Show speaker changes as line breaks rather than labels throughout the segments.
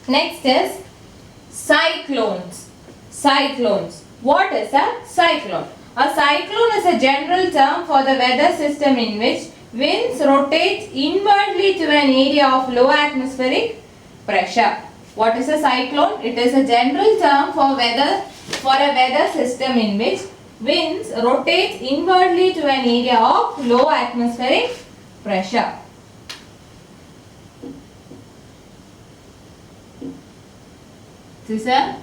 Next is cyclones. Cyclones. What is a cyclone? A cyclone is a general term for the weather system in which winds rotate inwardly to an area of low atmospheric pressure. What is a cyclone? It is a general term for a weather system in which winds rotate inwardly to an area of low atmospheric pressure. This is a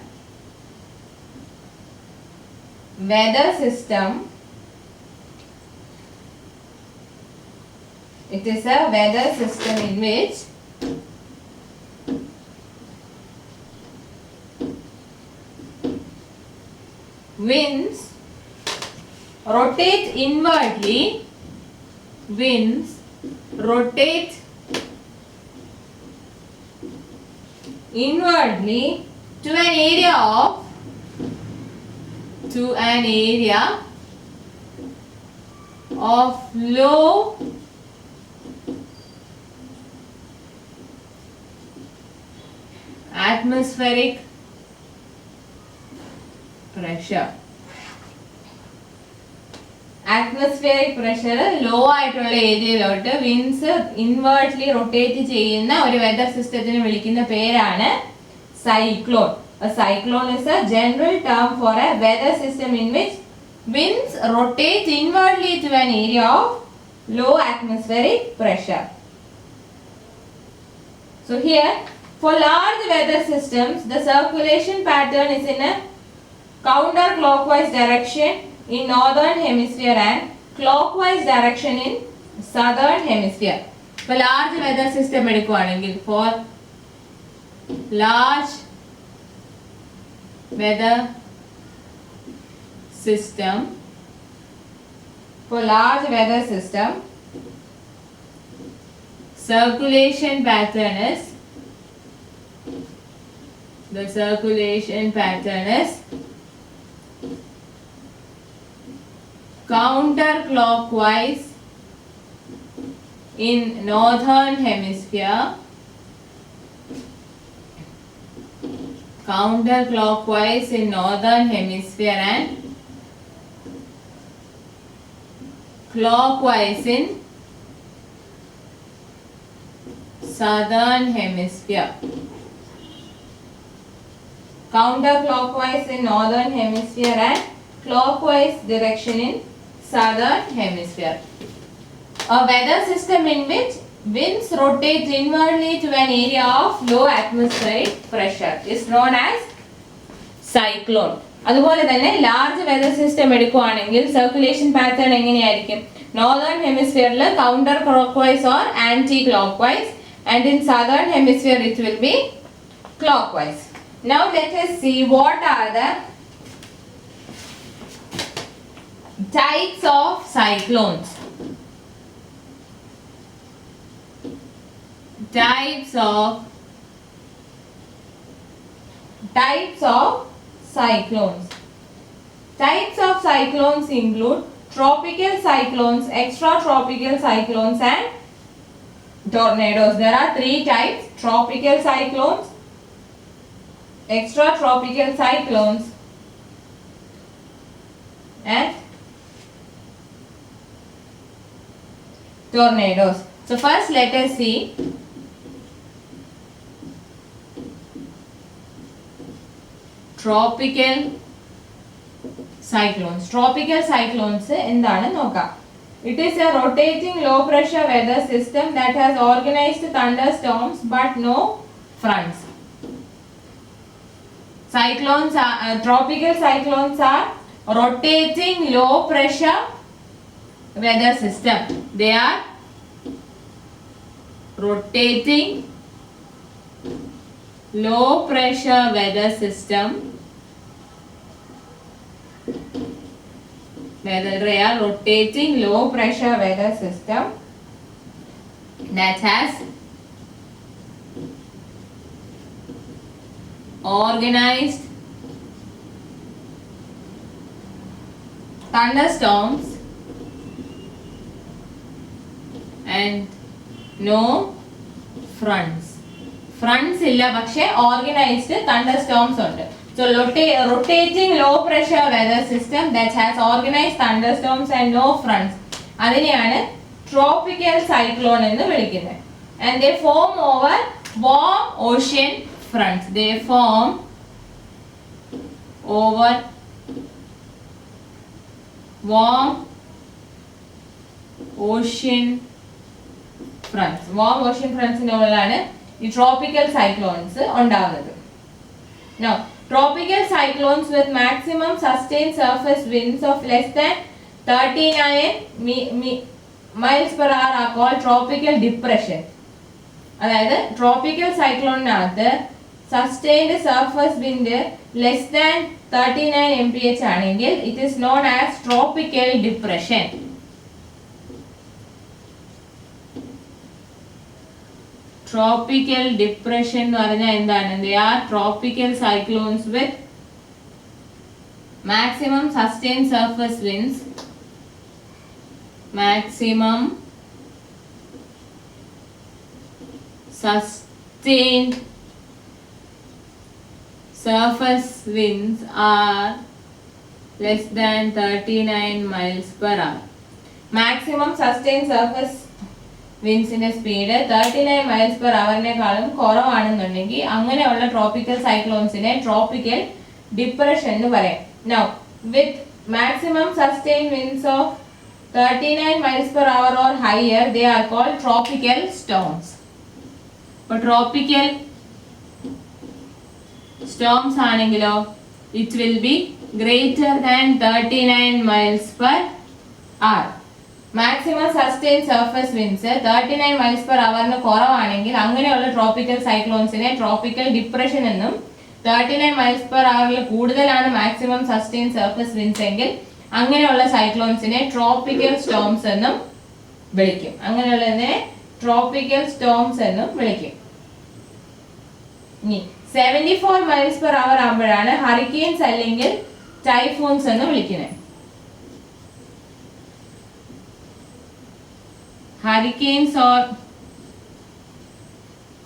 weather system. It is a weather system in which winds rotate inwardly. Winds rotate inwardly to an area of low atmospheric pressure. Atmospheric pressure low ആയിട്ടുള്ള ഏരിയയിലോട്ട് winds ഇൻവേർട്ട്ലി rotate ചെയ്യുന്ന ഒരു weather സിസ്റ്റത്തിന് വിളിക്കുന്ന പേരാണ് cyclone. A cyclone is a general term for a weather system in which winds rotate inwardly to an area of low atmospheric pressure. So here, for large weather systems, the circulation pattern is in a counterclockwise direction in northern hemisphere and clockwise direction in southern hemisphere. For large weather system എടുക്കുകയാണെങ്കിൽ for large weather system, circulation pattern is counterclockwise in northern hemisphere, and clockwise in southern hemisphere. Counterclockwise in northern hemisphere and clockwise direction in southern hemisphere. A weather system in which winds rotate inwardly to an area of low atmospheric pressure is known as cyclone. അതുപോലെ തന്നെ large weather system എടുക്കുകയാണെങ്കിൽ circulation pattern എങ്ങനെയായിരിക്കും? Northern ഹെമിസ്ഫിയറിൽ counter clockwise or anti clockwise and in southern hemisphere it will be clockwise. Now let us see what are the types of cyclones. Types of cyclones. Types of cyclones include tropical cyclones, extratropical cyclones and tornadoes. There are three types: tropical cyclones, extratropical cyclones and tornadoes. So first let us see tropical cyclones. Tropical cyclones എന്താണ് നോക്കാം. It is a rotating low pressure weather system that has organized thunderstorms but no fronts. Tropical cyclones are rotating low pressure weather system. They are rotating low pressure weather system. They are rotating low pressure weather system that has organized thunderstorms and no fronts. fronts illa പക്ഷേ organized thunderstorms ഉണ്ട്. So rotating low pressure weather system that has organized thunderstorms and no fronts അതിനെയാണ് tropical cyclone എന്ന് വിളിക്കുന്നത്. And they form over warm ocean fronts. They form over warm ocean fronts. Warm ocean fronts നുള്ളാണ് ഈ tropical cyclones ഉണ്ടാവുന്നത്. Now, tropical cyclones with maximum sustained surface winds of less than 39 miles per hour are called tropical depression. അതായത് tropical cycloneനകത്ത് sustained surface wind less than 39 mph ആണെങ്കിൽ it is known as tropical depression. Tropical depression എന്ന് പറഞ്ഞാൽ എന്താണ്? They are tropical cyclones with maximum sustained surface winds. Maximum sustained surface winds are less than 39 miles per hour. Maximum sustained surface വിൻസിന്റെ speed 39 miles per അവറിനേക്കാളും കുറവാണെന്നുണ്ടെങ്കിൽ അങ്ങനെയുള്ള tropical സൈക്ലോൺസിനെ tropical depression എന്ന് പറയും. Now with maximum sustain winds of 39 miles per hour or higher they are called tropical storms. അപ്പോൾ tropical storms ആണെങ്കിലോ it will be greater than 39 miles per hour. Maximum sustain surface winds 39 miles per അവറിന് കുറവാണെങ്കിൽ അങ്ങനെയുള്ള tropical സൈക്ലോൺസിനെ tropical depression എന്നും 39 miles per അവറിൽ കൂടുതലാണ് maximum sustain surface winds എങ്കിൽ അങ്ങനെയുള്ള സൈക്ലോൺസിനെ ട്രോപ്പിക്കൽ സ്റ്റോംസ് എന്നും വിളിക്കും. അങ്ങനെയുള്ളതിനെ ട്രോപ്പിക്കൽ സ്റ്റോംസ് എന്നും വിളിക്കും. ഇനി 74 മൈൽസ് പെർ അവർ ആകുമ്പോഴാണ് ഹറിക്കെയിൻസ് അല്ലെങ്കിൽ ടൈഫൂൺസ് എന്ന് വിളിക്കുന്നത്. Hurricanes or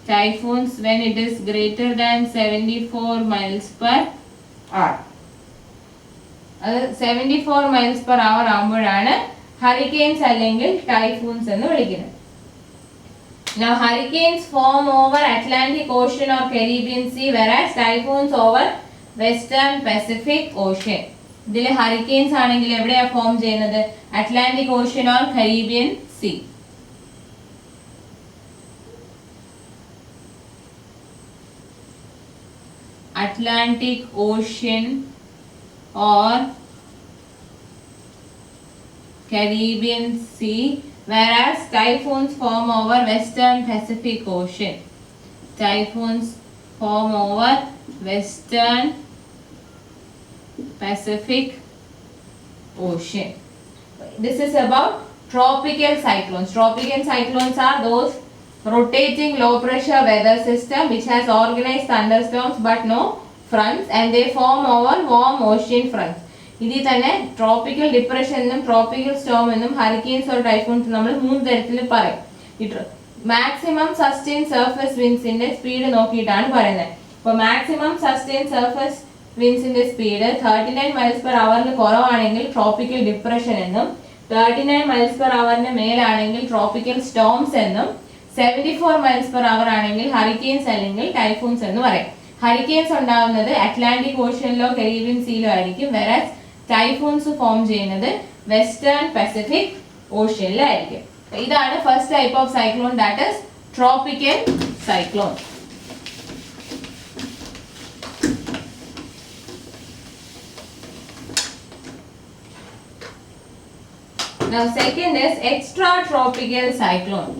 typhoons when it is greater than 74 miles per hour. അത് 74 miles per hour ആകുമ്പോഴാണ് hurricanes അല്ലെങ്കിൽ typhoons എന്ന് വിളിക്കുന്നത്. Now hurricanes form over Atlantic Ocean or Caribbean Sea whereas typhoons over Western Pacific Ocean. ഇതിൽ hurricanes ആണെങ്കിൽ എവിടെയാണ് form ചെയ്യുന്നത്? Atlantic Ocean or Caribbean Sea. Atlantic Ocean or Caribbean Sea whereas typhoons form over Western Pacific Ocean. Typhoons form over Western Pacific Ocean. This is about tropical cyclones. Tropical cyclones are those rotating low pressure weather system which has organized thunderstorms but no fronts and they form over warm ocean fronts. ഇതിൽ തന്നെ tropical depression എന്നും tropical storm എന്നും hurricanes or typhoons നമ്മൾ മൂന്ന് തരത്തിൽ പറയും. Maximum sustain surface വിൻസിന്റെ speed നോക്കിയിട്ടാണ് പറയുന്നത്. അപ്പോൾ മാക്സിമം സസ്റ്റെയിൻ സർഫസ് വിൻസിന്റെ സ്പീഡ് 39 മൈൽസ് പെർ അവറിന് കുറവാണെങ്കിൽ ട്രോപ്പിക്കൽ ഡിപ്രഷൻ എന്നും 39 മൈൽസ് പെർ അവറിന് മേലാണെങ്കിൽ ട്രോപ്പിക്കൽ സ്റ്റോംസ് എന്നും 74 മൈൽസ് പെർ അവർ ആണെങ്കിൽ ഹറിക്കെയിൻസ് അല്ലെങ്കിൽ ടൈഫൂൺസ് എന്ന് പറയും. ഹറിക്കെയിൻസ് ഉണ്ടാകുന്നത് അറ്റ്ലാന്റിക് ഓഷ്യനിലോ കരീബിയൻ സീയിലോ ആയിരിക്കും വെറാസ് ടൈഫൂൺസ് ഫോം ചെയ്യുന്നത് വെസ്റ്റേൺ പസഫിക് ഓഷ്യനിലായിരിക്കും. ഇതാണ് first type of cyclone that is tropical cyclone. Now second is extratropical cyclone.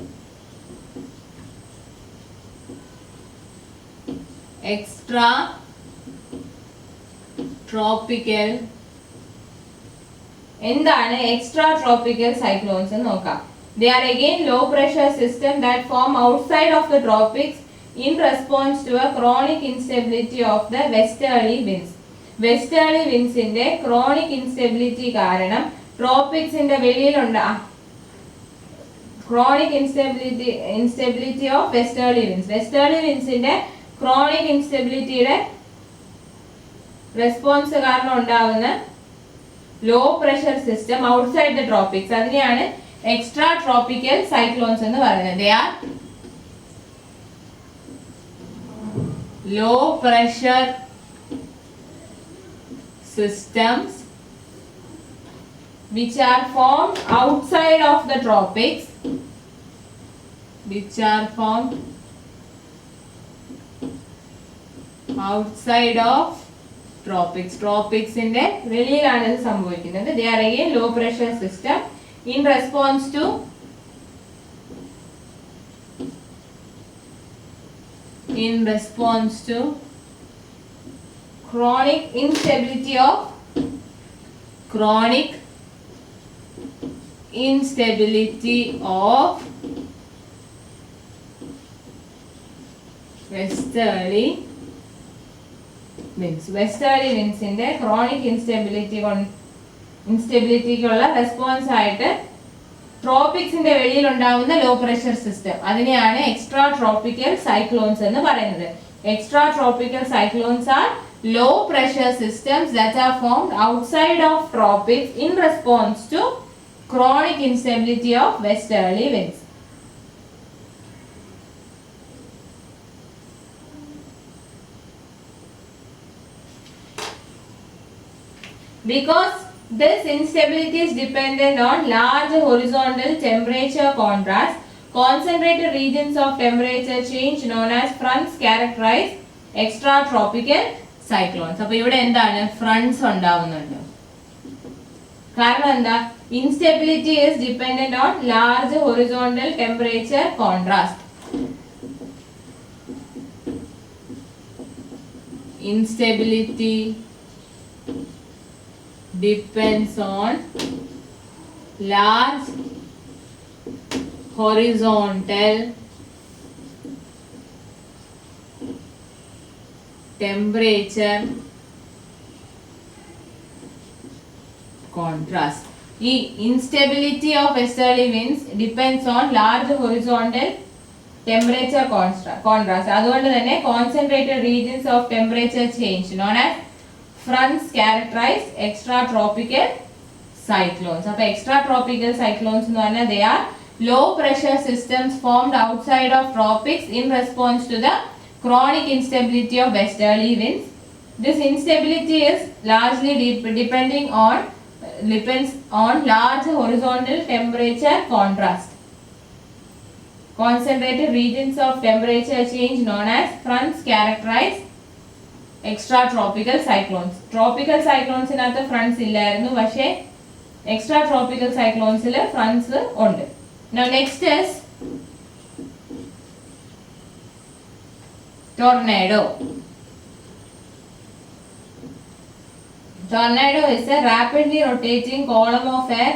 Extratropical എന്താണ് extratropical cyclones എന്ന് നോക്കാം. They are again low pressure system that form outside of the tropics in response to a chronic instability of the westerly winds. Westerly winds ന്റെ chronic instability കാരണം ട്രോപ്പിക്സിന്റെ വെളിയിലുണ്ട് chronic instability of westerly winds. Westerly winds inde chronic instability യുടെ response കാരണം ഉണ്ടാവുന്ന low pressure system outside the tropics അതിനെയാണ് extra tropical cyclones എന്ന് പറയുന്നത്. They are low pressure systems which are formed outside of the tropics, which are formed outside of tropics. Tropics inde veliyilana idu sambhavikkunnathu. They are again low pressure system in response to chronic instability of westerly winds. Westerly winds inde chronic instability ക്കുള്ള response ആയിട്ട് ട്രോപ്പിക്സിന്റെ വെളിയിൽ ഉണ്ടാകുന്ന low pressure system അതിനെയാണ് extra tropical cyclones എന്ന് പറയുന്നത്. Extra tropical cyclones are low pressure systems that are formed outside of tropics in response to chronic instability of westerly winds. Because this instability is dependent on large horizontal temperature contrast, concentrated regions of temperature change known as fronts characterize extratropical cyclones. അപ്പോൾ ഇവിടെ എന്താണ് friends ഉണ്ടാവുന്നുണ്ട്. കാരണം എന്താ? Instability is dependent on large horizontal temperature contrast. Instability depends on large horizontal temperature contrast. The instability of westerly winds depends on large horizontal temperature contrast. അതുകൊണ്ട് തന്നെ concentrated regions of temperature change known as fronts characterize extratropical cyclones. അപ്പോൾ extratropical cyclones എന്ന് പറഞ്ഞാൽ they are low pressure systems formed outside of tropics in response to the chronic instability of westerly winds. This instability is largely depends on large horizontal temperature contrast. Concentrated regions of temperature change known as fronts characterize extratropical cyclones. Tropical cyclones inathu fronts illayirunnu പക്ഷേ extratropical cyclones il fronts ഉണ്ട്. Now next is tornado. Tornado is a rapidly rotating column of air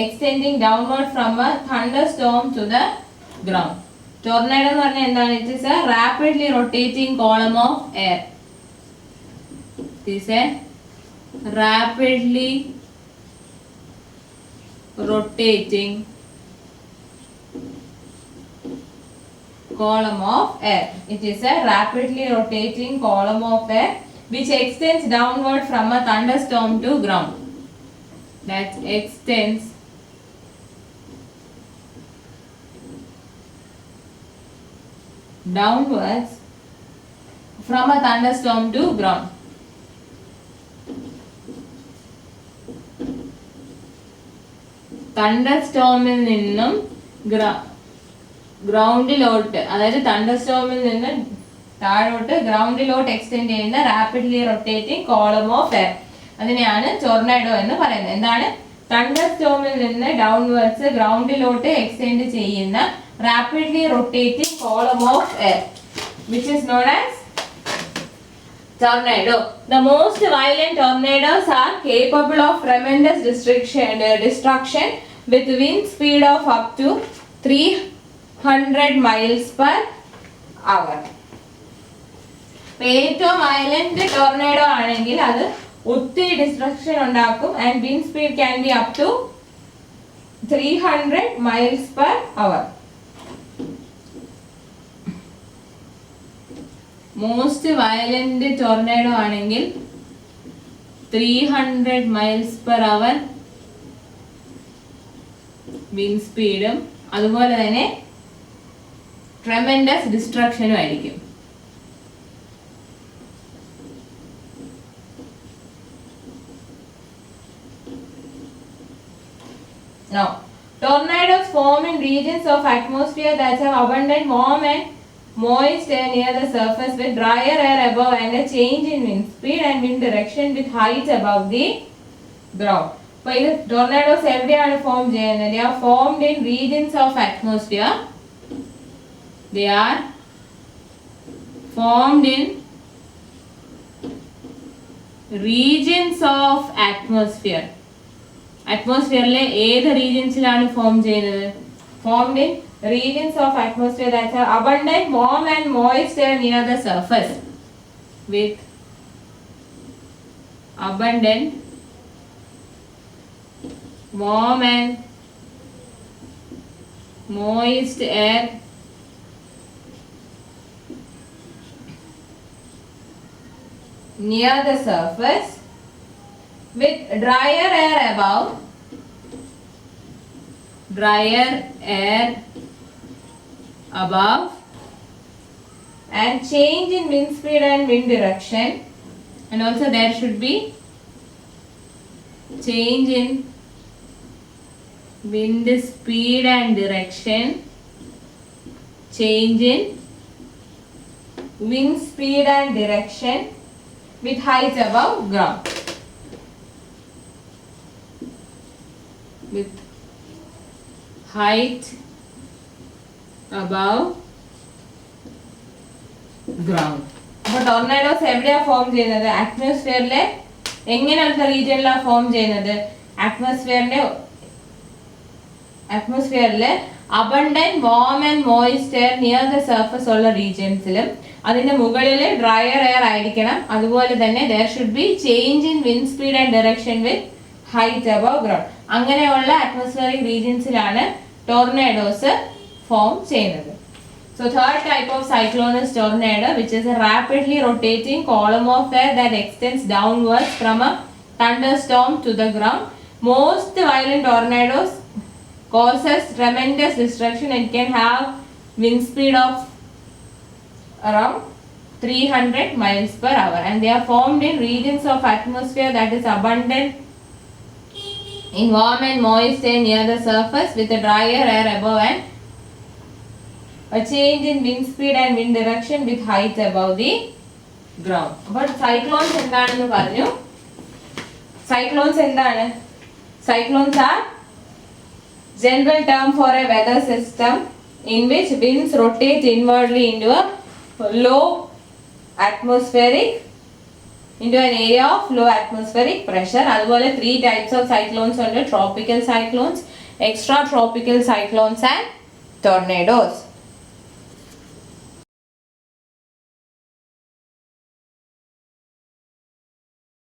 extending downward from a thunderstorm to the ground. Tornado എന്ന് പറഞ്ഞാൽ എന്താണ്? It is a rapidly rotating column of air. It is a rapidly rotating column of air. It is a rapidly rotating column of air which extends downward from a thunderstorm to ground. That extends downwards from a thunderstorm to ground. തണ്ടർസ്റ്റോമിൽ നിന്നും ഗ്രൗണ്ടിലോട്ട്, അതായത് തണ്ടർസ്റ്റോമിൽ നിന്ന് താഴോട്ട് ഗ്രൗണ്ടിലോട്ട് extend ചെയ്യുന്ന rapidly rotating column of air അതിനെയാണ് ടൊർണേഡോ എന്ന് പറയുന്നത്. എന്താണ്? തണ്ടർസ്റ്റോമിൽ നിന്ന് ഡൗൺവേർഡ്സ് ഗ്രൗണ്ടിലോട്ട് എക്സ്റ്റെൻഡ് ചെയ്യുന്ന rapidly rotating column of air which is known as tornado. The most violent tornadoes are capable of tremendous destruction with wind speed of up to 300 miles per hour. ഏറ്റവും violent ടോർണേഡോ ആണെങ്കിൽ അത് ഒത്തിരി destruction ഉണ്ടാക്കും and wind speed can be up to 300 miles per hour. Most violent tornado ആണെങ്കിൽ 300 miles per hour wind speedും അതുപോലെ തന്നെ tremendous destructionും ആയിരിക്കും. Now, tornadoes form in regions of atmosphere that have abundant warm and moist air near the surface with drier air above and a change in wind speed and wind direction with height above the ground. So, these tornadoes എവിടെയാണ് form ചെയ്യുന്നത്? They are formed in regions of atmosphere. They are formed in regions of atmosphere. അറ്റ്മോസ്ഫിയറിലെ ഏത് റീജിയൻസിലാണ് form ചെയ്യുന്നത്? Formed in regions of atmosphere that have abundant warm and moist air near the surface with abundant warm and moist air near the surface with drier air above, drier air above and change in wind speed and wind direction, and also there should be change in wind speed and direction, change in wind speed and direction with height above ground. With height above ground. അപ്പോൾ ടോർണേഡോസ് എവിടെയാണ് form ചെയ്യുന്നത്? അറ്റ്മോസ്ഫിയറിലെ എങ്ങനെയുള്ള റീജിയനിലാണ് form ചെയ്യുന്നത്? അറ്റ്മോസ്ഫിയറിലെ abundant warm and moist air near the surface ഉള്ള റീജിയൻസിലും അതിന്റെ മുകളിൽ ഡ്രയർ എയർ ആയിരിക്കണം. അതുപോലെ തന്നെ there should be change in wind speed and direction with height above ground. അങ്ങനെയുള്ള അറ്റ്മോസ്ഫിയറിക് റീജിയൻസിലാണ് ടോർണേഡോസ് ഫോം ചെയ്യുന്നത്. So third type of cyclone is tornado, which is a rapidly rotating column of air that extends downwards from a thunderstorm to the ground. Most violent tornadoes causes tremendous destruction and can have wind speed of around 300 miles per hour, and they are formed in regions of atmosphere that is abundant in warm and moist air near the surface with a drier air above and a change in wind speed and wind direction with height above the ground. But cyclones എന്താണെന്ന് പറഞ്ഞു. Cyclones എന്താണ്? Cyclones are general term for a weather system in which winds rotate inwardly into a low atmospheric into an area of low atmospheric pressure. അതുപോലെ 3 types of cyclones ഉണ്ട്: tropical cyclones, extratropical cyclones and tornadoes.